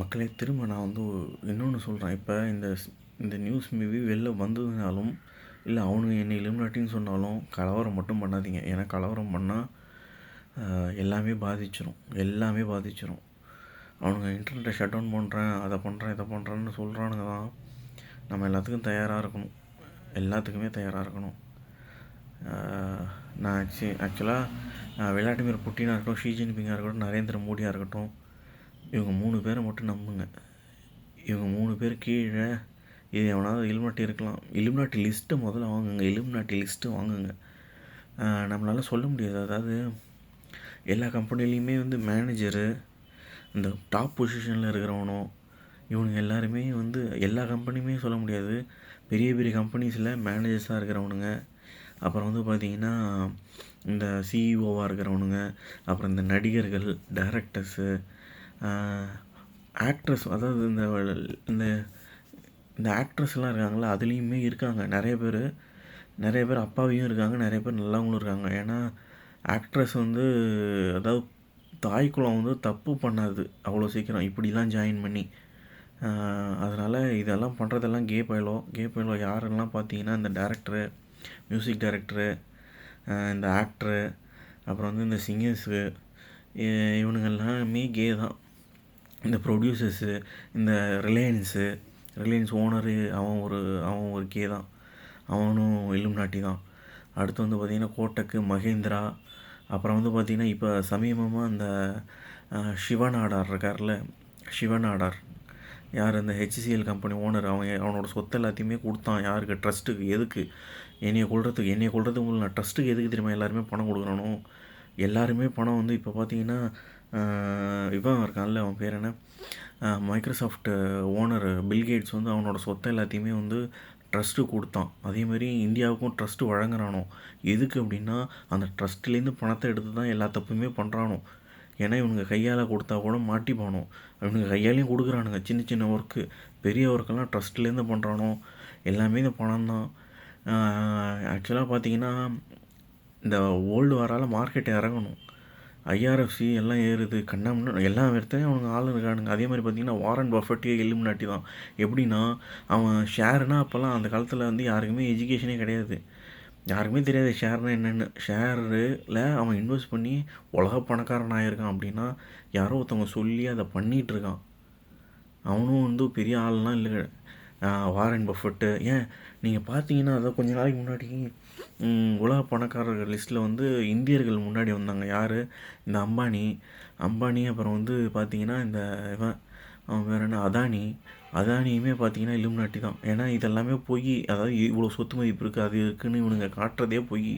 மக்களே, திரும்ப நான் வந்து இன்னொன்று சொல்கிறேன். இப்போ இந்த நியூஸ் மேபி வெளில வந்ததுனாலும், இல்லை அவனுங்க என்னை இலுமினாட்டின்னு சொன்னாலும் கலவரம் மட்டும் பண்ணாதீங்க. ஏன்னா கலவரம் பண்ணால் எல்லாமே பாதிச்சிடும், எல்லாமே பாதிச்சிடும். அவனுங்க இன்டர்நெட்டை ஷட் டவுன் பண்ணுறேன், அதை பண்ணுறேன், இதை பண்ணுறேன்னு சொல்கிறானுங்க தான். நம்ம எல்லாத்துக்கும் தயாராக இருக்கணும், எல்லாத்துக்குமே தயாராக இருக்கணும். நான் ஆக்சுவலாக விளாடிமிர் புட்டினாக இருக்கட்டும், ஷி ஜின்பிங்காக இருக்கட்டும், நரேந்திர மோடியாக இருக்கட்டும், இவங்க 3 பேரை மட்டும் நம்புங்க. இவங்க 3 பேர் கீழே இது எவனாவது இலுமினாட்டி இருக்கலாம். இலுமினாட்டி லிஸ்ட்டு முதல்ல வாங்குங்க, இலுமினாட்டி லிஸ்ட்டு வாங்குங்க. நம்மளால் சொல்ல முடியாது. அதாவது எல்லா கம்பெனிலையுமே வந்து மேனேஜரு, இந்த டாப் பொசிஷனில் இருக்கிறவனோ, இவனுங்க எல்லாருமே வந்து எல்லா கம்பெனியுமே சொல்ல முடியாது. பெரிய பெரிய கம்பெனிஸில் மேனேஜர்ஸாக இருக்கிறவனுங்க, அப்புறம் வந்து பார்த்திங்கன்னா இந்த சிஇஓவாக இருக்கிறவனுங்க, அப்புறம் இந்த நடிகர்கள், டைரக்டர்ஸு, ஆக்ட்ரஸ், அதாவது இந்த இந்த ஆக்ட்ரஸ்லாம் இருக்காங்களா, அதுலேயுமே இருக்காங்க நிறைய பேர் அப்பாவியும் இருக்காங்க, நிறைய பேர் நல்லவங்களும் இருக்காங்க. ஏன்னா ஆக்ட்ரஸ் வந்து, அதாவது தாய்க்குளம் வந்து தப்பு பண்ணாது அவ்வளோ சீக்கிரம் இப்படிலாம் ஜாயின் பண்ணி. அதனால் இதெல்லாம் பண்ணுறதெல்லாம் கே பைலோ யாரெல்லாம் பார்த்தீங்கன்னா இந்த டேரக்டரு, மியூசிக் டைரக்டரு, இந்த ஆக்டரு, அப்புறம் வந்து இந்த சிங்கர்ஸு, இவனுங்கெல்லாமே கே தான். இந்த ப்ரொடியூசர்ஸு, இந்த ரிலையன்ஸ் ஓனரு, அவன் ஒரு கே தான், அவனும் இலுமினாட்டி தான். அடுத்து வந்து பார்த்திங்கன்னா கோட்டக்கு, மகேந்திரா, அப்புறம் வந்து பார்த்திங்கன்னா இப்போ சமீபமாக இந்த சிவநாடார் இருக்கார்ல, சிவநாடார் யார், இந்த ஹெச்சிஎல் கம்பெனி ஓனர், அவனோட சொத்து எல்லாத்தையுமே கொடுத்தான் யாருக்கு, ட்ரஸ்ட்டுக்கு. எதுக்கு? என்னையை கொள்றதுக்கு நான் ட்ரஸ்ட்டுக்கு எதுக்கு தெரியுமா எல்லாருமே பணம் கொடுக்குறானோ? எல்லாருமே பணம் வந்து இப்போ பார்த்திங்கன்னா இவன் இருக்கான்ல, அவன் பேர் என்ன, மைக்ரோசாஃப்ட் ஓனர் பில்கேட்ஸ் வந்து அவனோட சொத்தை எல்லாத்தையுமே வந்து ட்ரஸ்ட்டு கொடுத்தான். அதேமாதிரி இந்தியாவுக்கும் ட்ரஸ்ட்டு வழங்குறானோ. எதுக்கு அப்படின்னா அந்த ட்ரஸ்ட்லேருந்து பணத்தை எடுத்து தான் எல்லா தப்புமே பண்ணுறானோ. ஏன்னா இவனுங்க கையால் கொடுத்தா கூட மாட்டிப்பானோ. இவனுங்க கையாலையும் கொடுக்குறானுங்க சின்ன சின்ன ஒர்க்கு, பெரிய ஒர்க்கெல்லாம் ட்ரஸ்ட்லேருந்து பண்ணுறானோ. எல்லாமே இந்த பணம் தான். ஆக்சுவலாக பார்த்திங்கன்னா இந்த வேர்ல்டு வாரால் மார்க்கெட் இறங்கணும், ஐஆர்எஃப்சி எல்லாம் ஏறுது, கண்ணாமண்ணு எல்லா இடத்துலையும் அவனுங்க ஆள் இருக்கானுங்க. அதே மாதிரி பார்த்திங்கன்னா வாரன் பஃபெட்டே இலுமினாட்டி தான். எப்படின்னா அவன் ஷேர்னால் அப்போல்லாம் அந்த காலத்தில் வந்து யாருக்குமே எஜுகேஷனே கிடையாது, யாருக்குமே தெரியாது ஷேர்னால் என்னென்னு. ஷேரில் அவன் இன்வெஸ்ட் பண்ணி உலக பணக்காரன் ஆகியிருக்கான் அப்படின்னா யாரோ ஒருத்தவங்க சொல்லி அதை பண்ணிகிட்ருக்கான். அவனும் வந்து பெரிய ஆள்லாம் இல்லை, வாரன் பஃபெட்டு. ஏன் நீங்கள் பார்த்தீங்கன்னா அதை கொஞ்ச நாளைக்கு முன்னாடி உலக பணக்காரர்கள் லிஸ்ட்டில் வந்து இந்தியர்கள் முன்னாடி வந்தாங்க. யார்? இந்த அம்பானி, அப்புறம் வந்து பார்த்திங்கன்னா இந்த அவன் வேறு என்ன, அதானியுமே பார்த்திங்கன்னா இலுமினாட்டி தான். ஏன்னா இதெல்லாமே பொய். அதாவது இவ்வளோ சொத்து மதிப்பு இருக்குது, அது இருக்குதுன்னு இவனுங்க காட்டுறதே பொய்.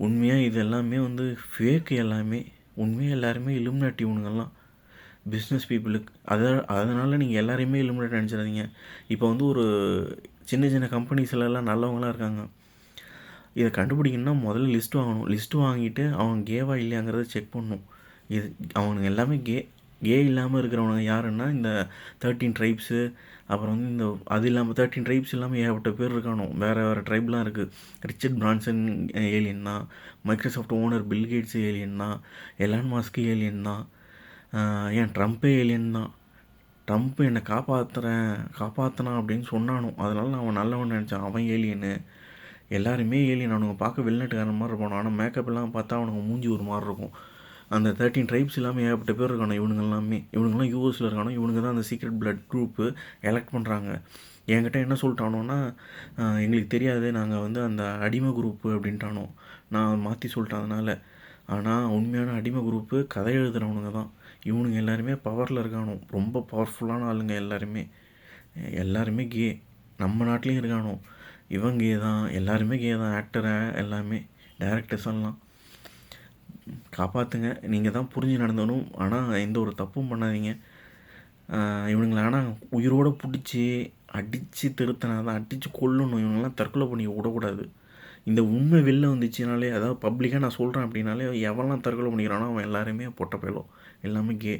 உண்மையாக இது எல்லாமே வந்து ஃபேக்கு. எல்லாமே உண்மையாக எல்லாருமே இலுமினாட்டி இவனுங்கெல்லாம் பிஸ்னஸ் பீப்புளுக்கு. அதனால் நீங்கள் எல்லாரையுமே இலுமினாட்டி நினச்சிடாதீங்க. இப்போ வந்து ஒரு சின்ன சின்ன கம்பெனிஸ்லாம் நல்லவங்களாம் இருக்காங்க. இதை கண்டுபிடிக்கணும்னா முதல்ல லிஸ்ட்டு வாங்கிட்டு அவன் கேவா இல்லையாங்கிறத செக் பண்ணணும். இது அவனுங்க எல்லாமே கே இல்லாமல் இருக்கிறவனுங்க யாருன்னா இந்த 13 ட்ரைப்ஸு, அப்புறம் வந்து இந்த அது இல்லாமல் 13 ட்ரைப்ஸ் இல்லாமல் ஏகப்பட்ட பேர் இருக்கானோ. வேறு ட்ரைப்லாம் இருக்குது. ரிச்சர்ட் பிரான்சன் ஏலியன் தான், மைக்ரோசாஃப்ட் ஓனர் பில்கேட்ஸு ஏலியன் தான், எலான் மாஸ்க்கு ஏலியன் தான், ஏன் ட்ரம்ப்பே ஏலியன் தான். ட்ரம்ப் என்னை காப்பாற்றினான் அப்படின்னு சொன்னானோ, அதனால நான் அவன் நல்லவன் நினச்சான். அவன் ஏலியனு. எல்லாருமே ஏலியன். அவனுங்க பார்க்க வெளிநாட்டுக்காரன் மாதிரி இருப்பானோ, ஆனால் மேக்கப் எல்லாம் பார்த்தா அவனுங்க மூஞ்சி ஒரு மாதிரி இருக்கும். அந்த 13 ட்ரைப்ஸ் இல்லாமல் ஏகப்பட்ட பேர் இருக்கானோ. இவனுங்கெல்லாம் யூஎஸில் இருக்கானோ. இவனுங்க தான் அந்த சீக்ரெட் பிளட் குரூப்பு எலெக்ட் பண்ணுறாங்க. என்கிட்ட என்ன சொல்லிட்டானோன்னா, எங்களுக்கு தெரியாது, நாங்கள் வந்து அந்த அடிமை குரூப்பு அப்படின்ட்டானோ. நான் மாற்றி சொல்லிட்டேன் அதனால். ஆனால் உண்மையான அடிமை குரூப்பு கதை எழுதுகிறவனுங்க தான். இவனுங்க எல்லாருமே பவரில் இருக்கானோ, ரொம்ப பவர்ஃபுல்லான ஆளுங்க. எல்லாருமே கே. நம்ம நாட்டிலையும் இருக்கானோ. இவன் கே தான், எல்லாருமே கே தான். ஆக்டரை எல்லாமே, டேரக்டர்ஸ் எல்லாம் காப்பாற்றுங்க. நீங்கள் தான் புரிஞ்சு நடந்தணும். ஆனால் எந்த ஒரு தப்பும் பண்ணாதீங்க. இவனுங்களை ஆனால் உயிரோடு பிடிச்சி அடித்து திருத்தினா தான், அடித்து கொல்லணும். இவங்கெல்லாம் தற்கொலை பண்ணி விடக்கூடாது. இந்த உண்மை வெளில வந்துச்சுனாலே, அதாவது பப்ளிக்காக நான் சொல்கிறேன் அப்படின்னாலே, எவெல்லாம் தற்கொலை பண்ணிக்கிறானோ அவன் எல்லாருமே பொட்ட பயலோ, எல்லாமே கே.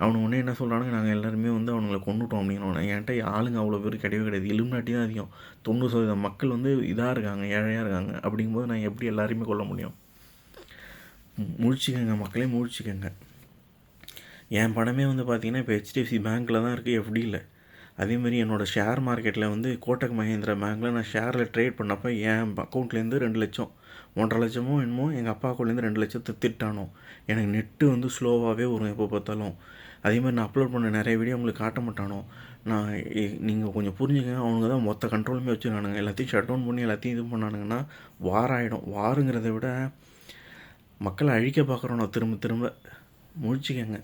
அவனு ஒன்றே என்ன சொல்கிறானுங்க, நாங்கள் எல்லாருமே வந்து அவனுங்களை கொண்டுட்டோம் அப்படிங்கிறவன. என்கிட்ட ஆளுங்க அவ்வளோ பேர் கிடையாது. இலுமினாட்டி தான் அதிகம். 90% மக்கள் வந்து இதாக இருக்காங்க, ஏழையாக இருக்காங்க. அப்படிங்கும்போது நான் எப்படி எல்லாருமே கொல்ல முடியும்? முழிச்சிக்கங்க மக்களே, முழிச்சிக்கங்க. என் பணமே வந்து பார்த்திங்கன்னா இப்போ ஹெச்டிஎஃப்சி பேங்க்கில் தான் இருக்குது, எஃப்டியில். அதேமாதிரி என்னோடய ஷேர் மார்க்கெட்டில் வந்து கோட்டக் மஹேந்திரா பேங்க்கில் நான் ஷேரில் ட்ரேட் பண்ணப்போ என் அக்கௌண்ட்லேருந்து 2 லட்சம் 1.5 லட்சமோ என்னமோ எங்கள் அப்பா அக்கௌண்ட்லேருந்து 2 லட்சத்தை திட்டானோ. எனக்கு நெட்டு வந்து ஸ்லோவாகவே வரும் எப்போ பார்த்தாலும். அதேமாதிரி நான் அப்லோட் பண்ண நிறைய வீடியோ உங்களுக்கு காட்ட மாட்டானோ. நான் நீங்கள் கொஞ்சம் புரிஞ்சுக்கங்க, அவனுங்க தான் மொத்த கண்ட்ரோலுமே வச்சுருக்கானுங்க. எல்லாத்தையும் ஷட் டவுன் பண்ணி எல்லாத்தையும் இது பண்ணானுங்கன்னா வாராயிடும். வாருங்கிறத விட மக்களை அழிக்க பார்க்குறோம் நான் திரும்ப திரும்ப. முழிச்சிக்கங்க.